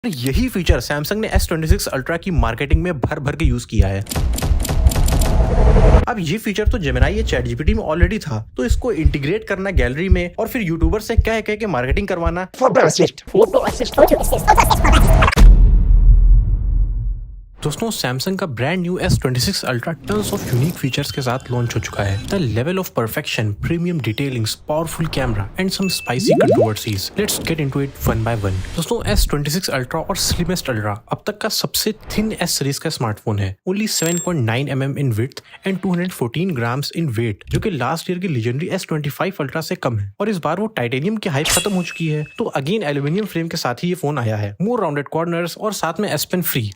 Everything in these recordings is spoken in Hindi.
यही फीचर सैमसंग ने S26 अल्ट्रा की मार्केटिंग में भर भर के यूज किया है। अब ये फीचर तो जेमिनाई या चैट जीपीटी में ऑलरेडी था, तो इसको इंटीग्रेट करना गैलरी में और फिर यूट्यूबर से कह के मार्केटिंग करवाना दोस्तों, सैमसंग का brand new S26 ultra tons of unique features के साथ लॉन्च हो चुका है। The level of perfection, premium detailings, powerful camera and some spicy controversies. Let's get into it one by one. दोस्तों, S26 अल्ट्रा और स्लिमेस्ट अल्ट्रा अब तक का सबसे थिन S सीरीज का स्मार्टफोन है। Only 7.9 mm in width and 214 grams in weight, जो कि लास्ट ईयर की लीजेंडरी S25 अल्ट्रा से कम है। और इस बार वो टाइटेनियम की हाइप खत्म हो चुकी है, तो अगेन एल्यूमिनियम फ्रेम के साथ ही ये फोन आया है। मोर राउंडेड कॉर्नर्स और साथ में S Pen free.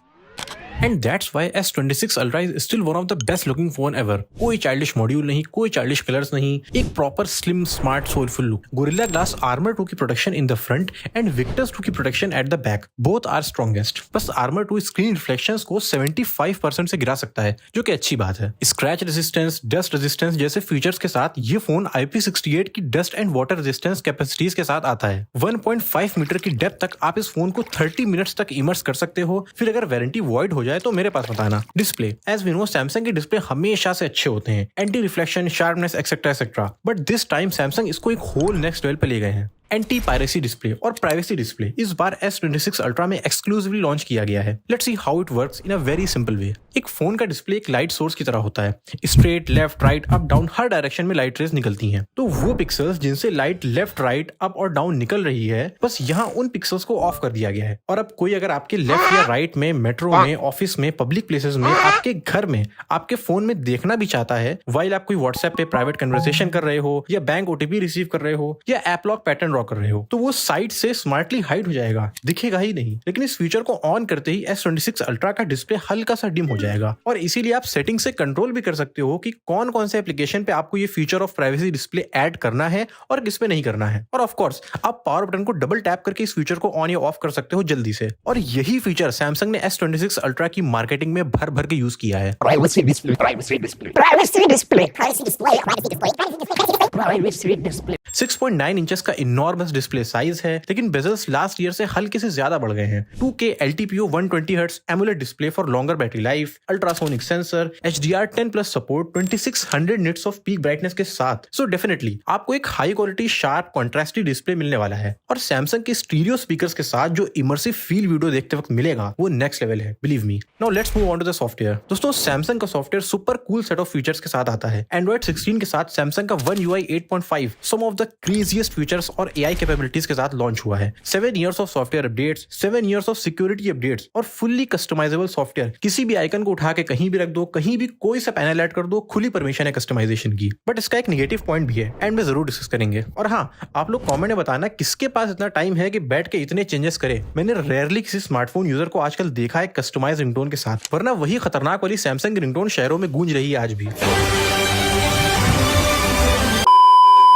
And that's why S26 Ultra is still one of the best looking phone ever. कोई चाइल्डिश मॉड्यूल नहीं, कोई चाइल्डिश कलर्स नहीं, एक proper slim smart soulful look. Gorilla glass armour 2 की protection in the front and Victus 2 की protection at the back, both are strongest. बस आर्मर 2 स्क्रीन रिफ्लेक्शंस को 75% से गिरा सकता है, जो कि अच्छी बात है। स्क्रैच रेजिस्टेंस, डस्ट रेजिस्टेंस जैसे फीचर्स के साथ ये फोन IP68 की dust and water resistance capacities के साथ आता है। 1.5 मीटर की डेप्थ तक आप इस फोन को 30 मिनट्स तक इमर्स कर सकते हो। फिर अगर वारंटी वॉइड हो जाए तो मेरे पास बताना। Display, as we know Samsung के डिस्प्ले हमेशा से अच्छे होते हैं, anti reflection, sharpness etcetera, but this time Samsung इसको एक होल नेक्स्ट लेवल पे ले गए हैं। एंटी पायरेसी डिस्प्ले और प्राइवेसी डिस्प्ले इस बार S26 अल्ट्रा में एक्सक्लूसिवली लॉन्च किया गया है। Let's see how it works in a very simple way. एक फोन का डिस्प्ले एक लाइट सोर्स की तरह होता है। Straight, left, right, up, down हर डायरेक्शन में लाइट रेज निकलती हैं। तो वो पिक्सल्स जिनसे लाइट लेफ्ट, राइट, अप और डाउन निकल रही है, बस यहाँ उन पिक्सल्स को ऑफ कर दिया गया है। और अब कोई अगर आपके लेफ्ट या राइट में, मेट्रो में, ऑफिस में, पब्लिक प्लेसेस में, आपके घर में, आपके फोन में देखना भी चाहता है, वाइल आप कोई व्हाट्सएप पे प्राइवेट कन्वर्सेशन कर रहे हो, या बैंक OTP रिसीव कर रहे हो, या ऐप लॉक पैटर्न ड्रॉ कर रहे हो, तो वो साइड से स्मार्टली हाइड हो जाएगा, दिखेगा ही नहीं। लेकिन इस फीचर को ऑन करते ही S26 अल्ट्रा का डिस्प्ले हल्का सा डिम हो जाएगा। और इसीलिए आप सेटिंग से कंट्रोल भी कर सकते हो कि कौन कौन से एप्लीकेशन पे आपको ये feature of privacy display ad करना है और किस पे नहीं करना है। और ऑफ कोर्स आप पावर बटन को डबल टैप करके इस फीचर को ऑन या ऑफ कर सकते हो जल्दी से। और यही फीचर सैमसंग ने S26 अल्ट्रा की मार्केटिंग में भर भर के यूज किया है। Privacy display, privacy display, privacy display, privacy display, privacy display, privacy display. 6.9 inches का इनॉर्मस डिस्प्ले साइज है, लेकिन बेजल्स लास्ट ईयर से हल्के से ज्यादा बढ़ गए हैं। 2K LTPO 120 hertz AMOLED display for longer battery life, ultrasonic sensor, HDR10+ support, 2600 nits off peak brightness के साथ। सो डेफिनेटली आपको एक high quality sharp contrasty display मिलने वाला है। और सैमसंग के स्टीरियो स्पीकर्स के साथ जो इमर्सिव फील वीडियो देखते वक्त मिलेगा वो नेक्स्ट लेवल है, believe me. Now let's move on to the software. दोस्तों, सैमसंग का software super cool set of features के साथ आता है। Android 16 के साथ सैमसंग का One UI 8.5 some of the craziest features और AI कैपेबिलिटीज के साथ लॉन्च हुआ है। 7 years of software updates, 7 years of security updates और फुल्ली कस्टमाइजेबल सॉफ्टवेयर। किसी भी आइकन को उठा के कहीं भी रख दो, कहीं भी कोई सा पैनल ऐड कर दो, खुली परमिशन है कस्टमाइजेशन की। बट इसका एक नेगेटिव पॉइंट भी है एंड में जरूर डिस्कस करेंगे। और हाँ, आप लोग कमेंट में बताना किसके पास इतना टाइम है कि बैठ के इतने चेंजेस करे। मैंने रेयरली किसी स्मार्टफोन यूजर को आजकल देखा है कस्टमाइज रिंगटोन के साथ, वरना वही खतरनाक वाली सैमसंग रिंगटोन शहरों में गूंज रही है आज भी।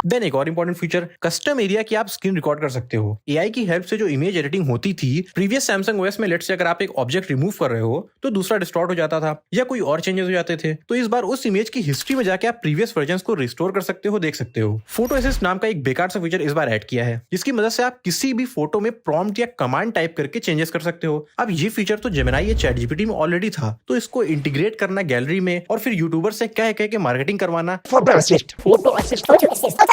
देन एक और इंपॉर्टेंट फीचर, कस्टम एरिया की आप स्क्रीन रिकॉर्ड कर सकते हो। AI की हेल्प से जो इमेज एडिटिंग होती थी प्रीवियस सैमसंग OS में, लेट्स से अगर आप एक ऑब्जेक्ट रिमूव कर रहे हो तो दूसरा डिस्टॉर्ट हो जाता था या कोई और चेंजेस हो जाते थे, तो इस बार उस इमेज की हिस्ट्री में जाके आप प्रीवियस वर्जन्स को रिस्टोर कर सकते हो, देख सकते हो। फोटो असिस्ट नाम का एक बेकार सा फीचर इस बार ऐड किया है, जिसकी मदद से आप किसी भी फोटो में प्रॉम्प्ट या कमांड टाइप करके चेंजेस कर सकते हो। अब ये फीचर तो जेमिनाई या चैट जीपीटी में ऑलरेडी था, तो इसको इंटीग्रेट करना गैलरी में और फिर यूट्यूबर से कह के मार्केटिंग करवाना Photo assist, photo assist, photo assist.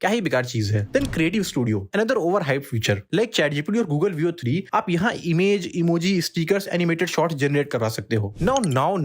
क्या ही बेकार चीज है। Then creative studio, another over hype feature. Like chat GPT और गूगल Veo 3, आप यहाँ image, emoji, stickers, animated shots generate करवा सकते हो। नाउ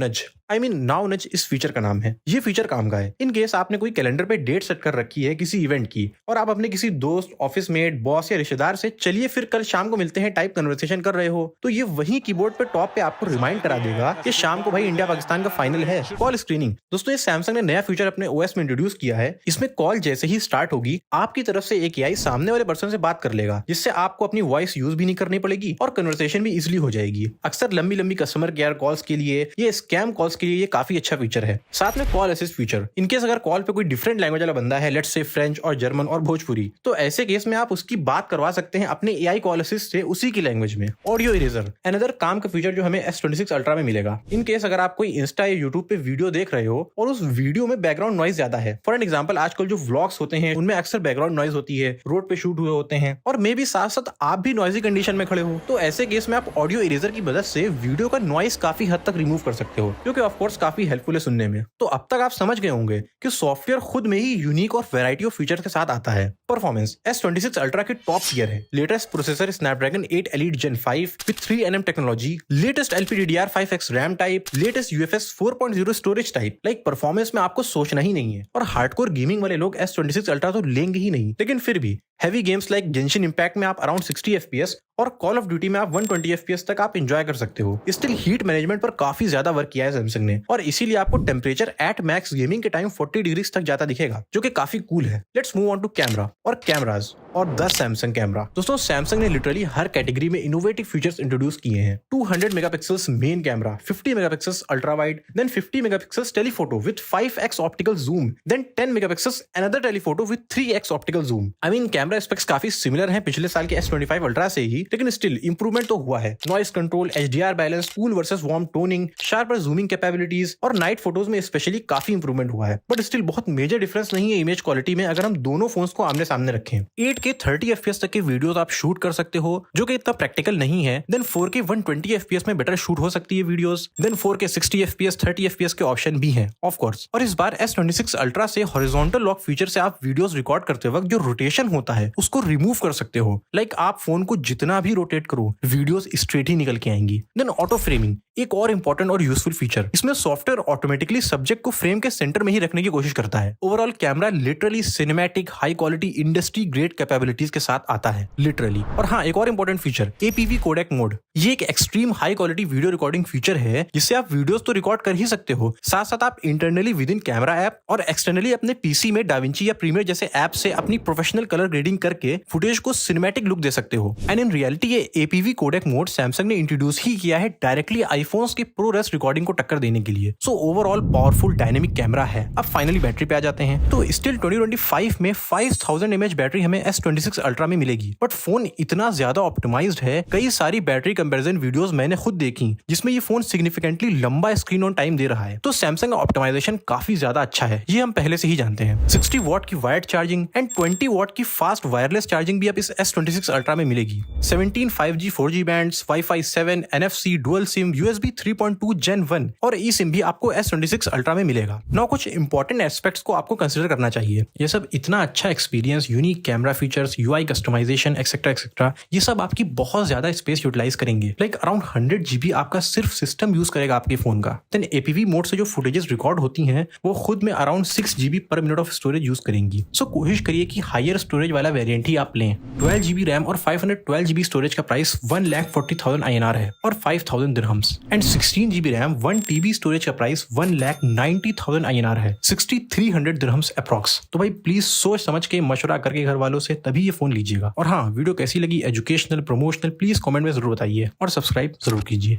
नज इस फीचर का नाम है। ये फीचर काम का है इन केस आपने कोई कैलेंडर पे डेट सेट कर रखी है किसी इवेंट की, और आप अपने किसी दोस्त, ऑफिस मेट, बॉस या रिश्तेदार से चलिए फिर कल शाम को मिलते हैं टाइप कन्वर्सेशन कर रहे हो, तो ये वही कीबोर्ड पे टॉप पे आपको रिमाइंड करा देगा कि शाम को भाई इंडिया पाकिस्तान का फाइनल है। कॉल स्क्रीनिंग, दोस्तों ये सैमसंग ने नया फीचर अपने OS में इंट्रोड्यूस किया है। इसमें कॉल जैसे ही स्टार्ट होगी, आपकी तरफ से एक AI सामने वाले पर्सन से बात कर लेगा, जिससे आपको अपनी वॉइस यूज भी नहीं करनी पड़ेगी और कन्वर्सेशन भी इजिली हो जाएगी। अक्सर लंबी कस्टमर केयर कॉल्स के लिए, ये स्कैम कॉल्स के लिए ये काफी अच्छा फीचर है। साथ में कॉल असिस्ट फीचर, इनकेस अगर कॉल पे कोई डिफरेंट लैंग्वेज वाला बंदा है, लेट्स से फ्रेंच और जर्मन और भोजपुरी, तो ऐसे केस में आप उसकी बात करवा सकते हैं अपने AI कॉल असिस्ट से उसी की लैंग्वेज में। ऑडियो इरेजर, अनदर काम का फीचर जो हमें S26 अल्ट्रा में मिलेगा। इन केस अगर आप कोई इंस्टा या यूट्यूब पे वीडियो देख रहे हो और उस वीडियो में बैकग्राउंड नॉइज ज्यादा है, फॉर एन एग्जांपल आजकल जो व्लॉग्स होते हैं उनमें में अक्सर बैकग्राउंड नॉइज होती है, रोड पे शूट हुए होते हैं और मे भी साथ साथ आप भी नॉइजी कंडीशन में खड़े हो, तो ऐसे केस में आप ऑडियो इरेजर की मदद से वीडियो का नॉइज काफी हद तक रिमूव कर सकते हो, जो कि ऑफ कोर्स काफी हेल्पफुल है सुनने में। तो अब तक आप समझ गए होंगे कि सॉफ्टवेयर खुद में ही यूनिक और वैरायटी ऑफ फीचर्स के साथ आता है। परफॉर्मेंस S26 अल्ट्रा के टॉप टियर है। Latest processor Snapdragon 8 Elite Gen 5 with 3nm technology, latest LPDDR5X RAM type, latest UFS 4.0 storage type. Performance में आपको सोचना ही नहीं है। और हार्डकोर गेमिंग वाले लोग S26 अल्ट्रा तो लेंगे ही नहीं, लेकिन फिर भी heavy games like Genshin impact में आप अराउंड 60 FPS और कॉल ऑफ ड्यूटी में आप 120 FPS तक आप एंजॉय कर सकते हो। स्टिल हीट मैनेजमेंट पर काफी ज्यादा वर्क किया है सैमसंग ने, और इसीलिए आपको टेम्परेचर एट मैक्स गेमिंग के टाइम 40 डिग्रीज तक जाता दिखेगा, जो कि काफी कूल है। Let's move on to camera और कैमराज और द सैमसंग कैमरा। दोस्तों, सैमसंग ने लिटरली हर कैटेगरी में इनोवेटिव फीचर्स इंट्रोड्यूस किए हैं। 200 megapixels main camera, 50 megapixels ultra wide, then 50 megapixels telephoto with 5x optical zoom, then 10 megapixels another telephoto with 3x optical zoom. I mean camera specs काफी सिमिलर हैं पिछले साल के S25 अल्ट्रा से ही, लेकिन स्टिल इंप्रूवमेंट तो हुआ है। Noise control, HDR balance, cool versus warm toning, sharper zooming capabilities और नाइट फोटोज में स्पेशली काफी इंप्रूवमेंट हुआ है। बट स्टिल बहुत मेजर डिफरेंस नहीं है इमेज क्वालिटी में अगर हम दोनों फोन्स को आमने सामने रखें। 8K 30 FPS तक के वीडियोस आप शूट कर सकते हो, जो कि इतना प्रैक्टिकल नहीं है। देन 4K 120 FPS में बेटर शूट हो सकती है videos. Then 4K 60 FPS 30 FPS के ऑप्शन भी हैं ऑफ कोर्स। और इस बार S26 अल्ट्रा से हॉरिजॉन्टल लॉक फीचर से आप वीडियोस रिकॉर्ड करते वक्त जो रोटेशन होता है उसको रिमूव कर सकते हो। आप फोन को जितना भी रोटेट करो, वीडियोस स्ट्रेट ही निकल के आएंगी। देन ऑटो फ्रेमिंग, एक और इंपॉर्टेंट और यूजफुल फीचर। इसमें सॉफ्टवेयर ऑटोमेटिकली सब्जेक्ट को फ्रेम के सेंटर में ही रखने की कोशिश करता है। Overall camera literally cinematic high quality industry grade capabilities के साथ आता है लिटरली। और हाँ, एक और important feature, APV codec mode. ये एक extreme high quality video recording feature है, जिससे आप वीडियोस तो रिकॉर्ड कर ही सकते हो, साथ साथ आप internally with in camera app और एक्सटर्नली अपने पीसी में डाविंची या प्रीमियर जैसे ऐप से अपनी प्रोफेशनल कलर ग्रेडिंग करके फुटेज को सिनेमैटिक लुक दे सकते हो। एंड इन रियलिटी ये APV कोडेक मोड सैमसंग ने इंट्रोड्यूस ही किया है डायरेक्टली आईफोन्स की प्रोरेस रिकॉर्डिंग को टक्कर देने के लिए। So overall powerful dynamic camera है। अब फाइनली बैटरी पे आ जाते हैं। तो स्टिल 2025 में 5000 mAh बैटरी हमें S26 अल्ट्रा में मिलेगी, बट फोन इतना ज्यादा ऑप्टिमाइज्ड है, कई सारी बैटरी कंपैरिजन वीडियोस मैंने खुद देखी जिसमें ये फोन सिग्निफिकेंटली लंबा स्क्रीन ऑन टाइम दे रहा है। तो सैमसंग का ऑप्टिमाइजेशन काफी ज्यादा अच्छा है, ये हम पहले से ही जानते हैं। 60 वॉट की वायर्ड चार्जिंग एंड 20 वॉट की फास्ट वायरलेस चार्जिंग भी अब इस S26 अल्ट्रा में मिलेगी। 17 5G 4G bands, Wi-Fi 7, NFC, dual SIM, USB 3.2 Gen 1 और eSIM भी आपको S26 अल्ट्रा में मिलेगा। नौ कुछ इंपॉर्टेंट एस्पेक्ट्स को आपको कंसीडर करना चाहिए। ये सब इतना अच्छा experience, unique camera features, UI customisation etcetera etcetera, ये सब आपकी बहुत ज्यादा स्पेस यूटिलाइज करेंगे। अराउंड 100 GB आपका सिर्फ सिस्टम यूज करेगा आपके फोन का। देन APV मोड से जो फुटेजेस रिकॉर्ड होती हैं वो खुद में अराउंड 6 GB पर मिनट ऑफ स्टोरेज यूज करेंगी। सो कोशिश करिए कि हायर स्टोरेज वाला वेरिएंट ही आप लें। 12 GB रैम और 512 GB स्टोरेज का प्राइस 1,40,000 INR है और 5,000 dirhams. And 16 GB RAM 1 TB storage का प्राइस 1,90,000 INR है, 6,300 दिरहम्स अप्रॉक्स। तो भाई प्लीज सोच समझ के मशवरा करके घर वालों से तभी ये फोन लीजिएगा। और हाँ, वीडियो कैसी लगी, एजुकेशनल, प्रमोशनल, प्लीज कमेंट में जरूर बताइए और सब्सक्राइब जरूर कीजिए।